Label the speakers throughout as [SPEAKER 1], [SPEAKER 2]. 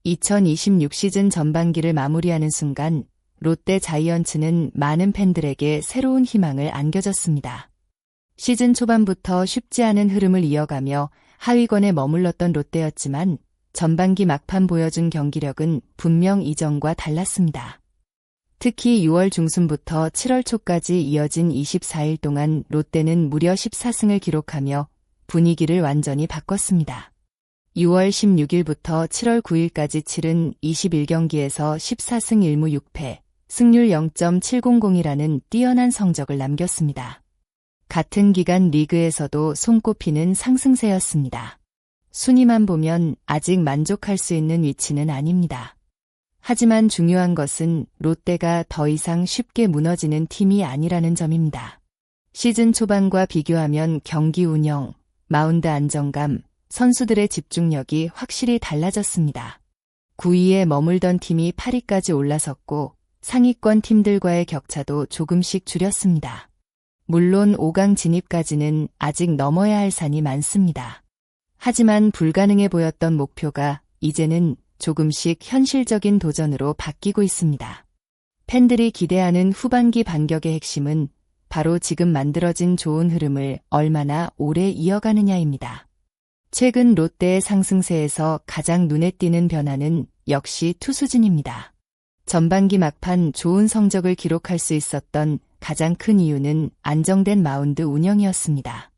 [SPEAKER 1] 2026 시즌 전반기를 마무리하는 순간 롯데 자이언츠는 많은 팬들에게 새로운 희망을 안겨줬습니다. 시즌 초반부터 쉽지 않은 흐름을 이어가며 하위권에 머물렀던 롯데였지만 전반기 막판 보여준 경기력은 분명 이전과 달랐습니다. 특히 6월 중순부터 7월 초까지 이어진 24일 동안 롯데는 무려 14승을 기록하며 분위기를 완전히 바꿨습니다. 6월 16일부터 7월 9일까지 치른 21경기에서 14승 1무 6패, 승률 0.700이라는 뛰어난 성적을 남겼습니다. 같은 기간 리그에서도 손꼽히는 상승세였습니다. 순위만 보면 아직 만족할 수 있는 위치는 아닙니다. 하지만 중요한 것은 롯데가 더 이상 쉽게 무너지는 팀이 아니라는 점입니다. 시즌 초반과 비교하면 경기 운영, 마운드 안정감, 선수들의 집중력이 확실히 달라졌습니다. 9위에 머물던 팀이 8위까지 올라섰고 상위권 팀들과의 격차도 조금씩 줄였습니다. 물론 5강 진입까지는 아직 넘어야 할 산이 많습니다. 하지만 불가능해 보였던 목표가 이제는 조금씩 현실적인 도전으로 바뀌고 있습니다. 팬들이 기대하는 후반기 반격의 핵심은 바로 지금 만들어진 좋은 흐름을 얼마나 오래 이어가느냐입니다. 최근 롯데의 상승세에서 가장 눈에 띄는 변화는 역시 투수진입니다. 전반기 막판 좋은 성적을 기록할 수 있었던 가장 큰 이유는 안정된 마운드 운영이었습니다.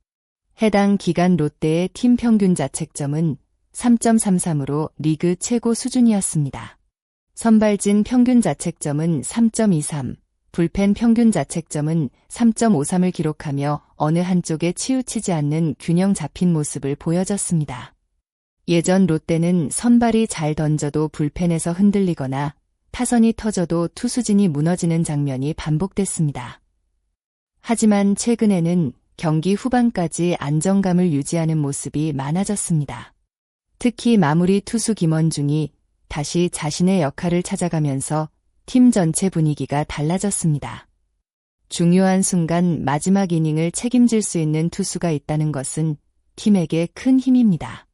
[SPEAKER 1] 해당 기간 롯데의 팀 평균 자책점은 3.33으로 리그 최고 수준이었습니다. 선발진 평균 자책점은 3.23, 불펜 평균 자책점은 3.53을 기록하며 어느 한쪽에 치우치지 않는 균형 잡힌 모습을 보여줬습니다. 예전 롯데는 선발이 잘 던져도 불펜에서 흔들리거나 타선이 터져도 투수진이 무너지는 장면이 반복됐습니다. 하지만 최근에는 경기 후반까지 안정감을 유지하는 모습이 많아졌습니다. 특히 마무리 투수 김원중이 다시 자신의 역할을 찾아가면서 팀 전체 분위기가 달라졌습니다. 중요한 순간 마지막 이닝을 책임질 수 있는 투수가 있다는 것은 팀에게 큰 힘입니다.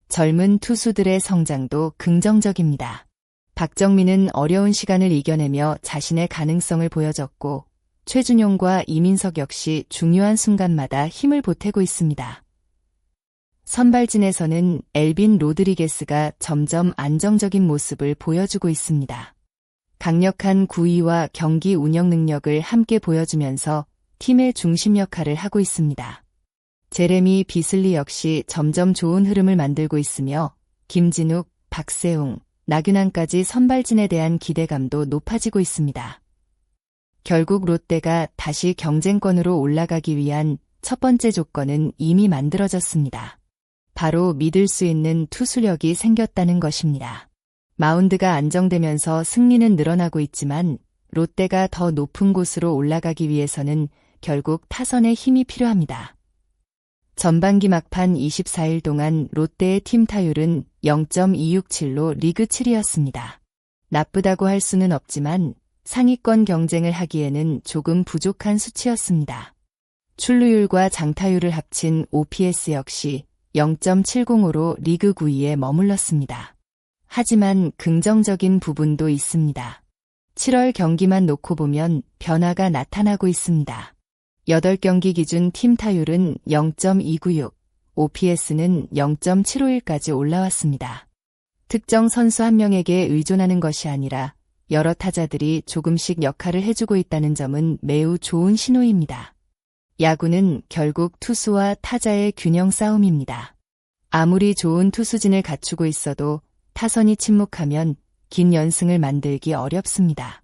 [SPEAKER 1] 젊은 투수들의 성장도 긍정적입니다. 박정민은 어려운 시간을 이겨내며 자신의 가능성을 보여줬고 최준용과 이민석 역시 중요한 순간마다 힘을 보태고 있습니다. 선발진에서는 엘빈 로드리게스가 점점 안정적인 모습을 보여주고 있습니다. 강력한 구위와 경기 운영 능력을 함께 보여주면서 팀의 중심 역할을 하고 있습니다. 제레미 비슬리 역시 점점 좋은 흐름을 만들고 있으며 김진욱, 박세웅, 나균환까지 선발진에 대한 기대감도 높아지고 있습니다. 결국 롯데가 다시 경쟁권으로 올라가기 위한 첫 번째 조건은 이미 만들어졌습니다. 바로 믿을 수 있는 투수력이 생겼다는 것입니다. 마운드가 안정되면서 승리는 늘어나고 있지만 롯데가 더 높은 곳으로 올라가기 위해서는 결국 타선의 힘이 필요합니다. 전반기 막판 24일 동안 롯데의 팀 타율은 0.267로 리그 7위였습니다. 나쁘다고 할 수는 없지만 상위권 경쟁을 하기에는 조금 부족한 수치였습니다. 출루율과 장타율을 합친 OPS 역시 0.705로 리그 9위에 머물렀습니다. 하지만 긍정적인 부분도 있습니다. 7월 경기만 놓고 보면 변화가 나타나고 있습니다. 8경기 기준 팀 타율은 0.296, OPS는 0.751까지 올라왔습니다. 특정 선수 한 명에게 의존하는 것이 아니라 여러 타자들이 조금씩 역할을 해주고 있다는 점은 매우 좋은 신호입니다. 야구는 결국 투수와 타자의 균형 싸움입니다. 아무리 좋은 투수진을 갖추고 있어도 타선이 침묵하면 긴 연승을 만들기 어렵습니다.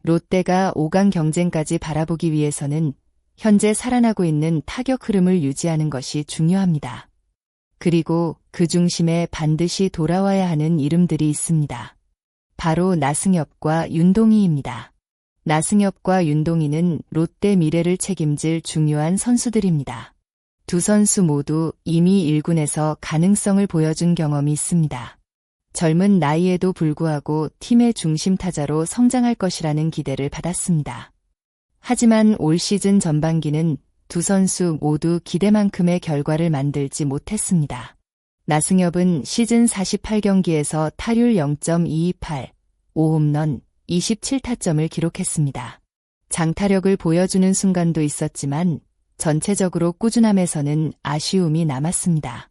[SPEAKER 1] 롯데가 5강 경쟁까지 바라보기 위해서는 현재 살아나고 있는 타격 흐름을 유지하는 것이 중요합니다. 그리고 그 중심에 반드시 돌아와야 하는 이름들이 있습니다. 바로 나승엽과 윤동희입니다. 나승엽과 윤동희는 롯데 미래를 책임질 중요한 선수들입니다. 두 선수 모두 이미 1군에서 가능성을 보여준 경험이 있습니다. 젊은 나이에도 불구하고 팀의 중심 타자로 성장할 것이라는 기대를 받았습니다. 하지만 올 시즌 전반기는 두 선수 모두 기대만큼의 결과를 만들지 못했습니다. 나승엽은 시즌 48경기에서 타율 0.228, 5홈런, 27타점을 기록했습니다. 장타력을 보여주는 순간도 있었지만 전체적으로 꾸준함에서는 아쉬움이 남았습니다.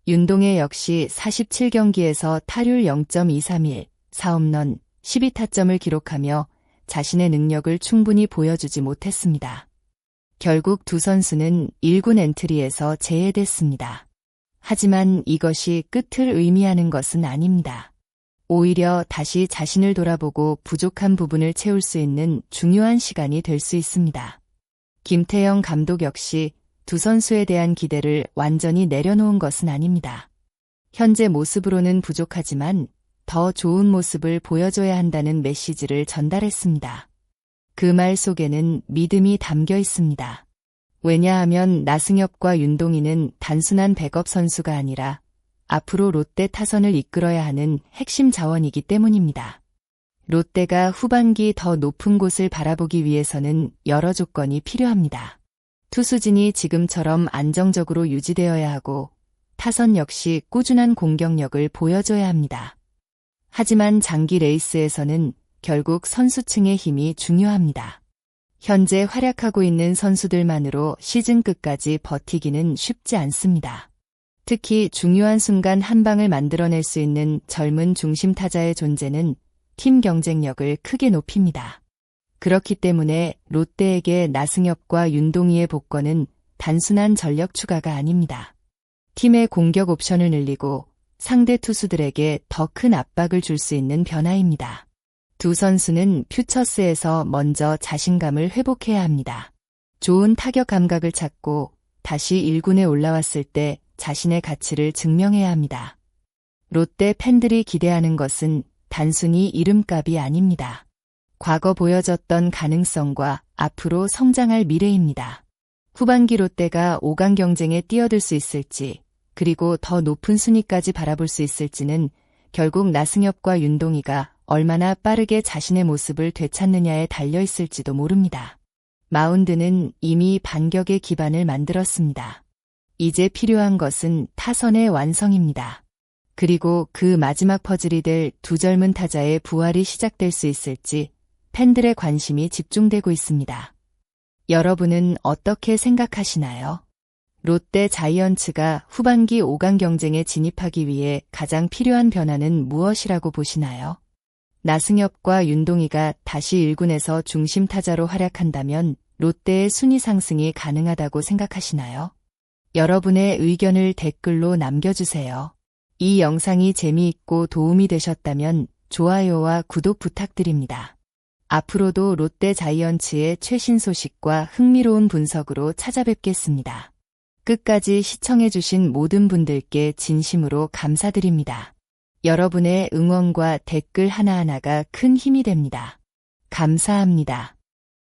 [SPEAKER 1] 윤동해 역시 47경기에서 타율 0.231, 4홈런, 12타점을 기록하며 자신의 능력을 충분히 보여주지 못했습니다. 결국 두 선수는 1군 엔트리에서 제외됐습니다. 하지만 이것이 끝을 의미하는 것은 아닙니다. 오히려 다시 자신을 돌아보고 부족한 부분을 채울 수 있는 중요한 시간이 될 수 있습니다. 김태형 감독 역시 두 선수에 대한 기대를 완전히 내려놓은 것은 아닙니다. 현재 모습으로는 부족하지만 더 좋은 모습을 보여줘야 한다는 메시지를 전달했습니다. 그 말 속에는 믿음이 담겨 있습니다. 왜냐하면 나승엽과 윤동희는 단순한 백업 선수가 아니라 앞으로 롯데 타선을 이끌어야 하는 핵심 자원이기 때문입니다. 롯데가 후반기 더 높은 곳을 바라보기 위해서는 여러 조건이 필요합니다. 투수진이 지금처럼 안정적으로 유지되어야 하고 타선 역시 꾸준한 공격력을 보여줘야 합니다. 하지만 장기 레이스에서는 결국 선수층의 힘이 중요합니다. 현재 활약하고 있는 선수들만으로 시즌 끝까지 버티기는 쉽지 않습니다. 특히 중요한 순간 한 방을 만들어낼 수 있는 젊은 중심 타자의 존재는 팀 경쟁력을 크게 높입니다. 그렇기 때문에 롯데에게 나승엽과 윤동희의 복권은 단순한 전력 추가가 아닙니다. 팀의 공격 옵션을 늘리고 상대 투수들에게 더 큰 압박을 줄 수 있는 변화입니다. 두 선수는 퓨처스에서 먼저 자신감을 회복해야 합니다. 좋은 타격 감각을 찾고 다시 1군에 올라왔을 때 자신의 가치를 증명해야 합니다. 롯데 팬들이 기대하는 것은 단순히 이름값이 아닙니다. 과거 보여줬던 가능성과 앞으로 성장할 미래입니다. 후반기 롯데가 5강 경쟁에 뛰어들 수 있을지, 그리고 더 높은 순위까지 바라볼 수 있을지는 결국 나승엽과 윤동희가 얼마나 빠르게 자신의 모습을 되찾느냐에 달려 있을지도 모릅니다. 마운드는 이미 반격의 기반을 만들었습니다. 이제 필요한 것은 타선의 완성입니다. 그리고 그 마지막 퍼즐이 될 두 젊은 타자의 부활이 시작될 수 있을지 팬들의 관심이 집중되고 있습니다. 여러분은 어떻게 생각하시나요? 롯데 자이언츠가 후반기 5강 경쟁에 진입하기 위해 가장 필요한 변화는 무엇이라고 보시나요? 나승엽과 윤동희가 다시 1군에서 중심 타자로 활약한다면 롯데의 순위 상승이 가능하다고 생각하시나요? 여러분의 의견을 댓글로 남겨주세요. 이 영상이 재미있고 도움이 되셨다면 좋아요와 구독 부탁드립니다. 앞으로도 롯데 자이언츠의 최신 소식과 흥미로운 분석으로 찾아뵙겠습니다. 끝까지 시청해주신 모든 분들께 진심으로 감사드립니다. 여러분의 응원과 댓글 하나하나가 큰 힘이 됩니다. 감사합니다.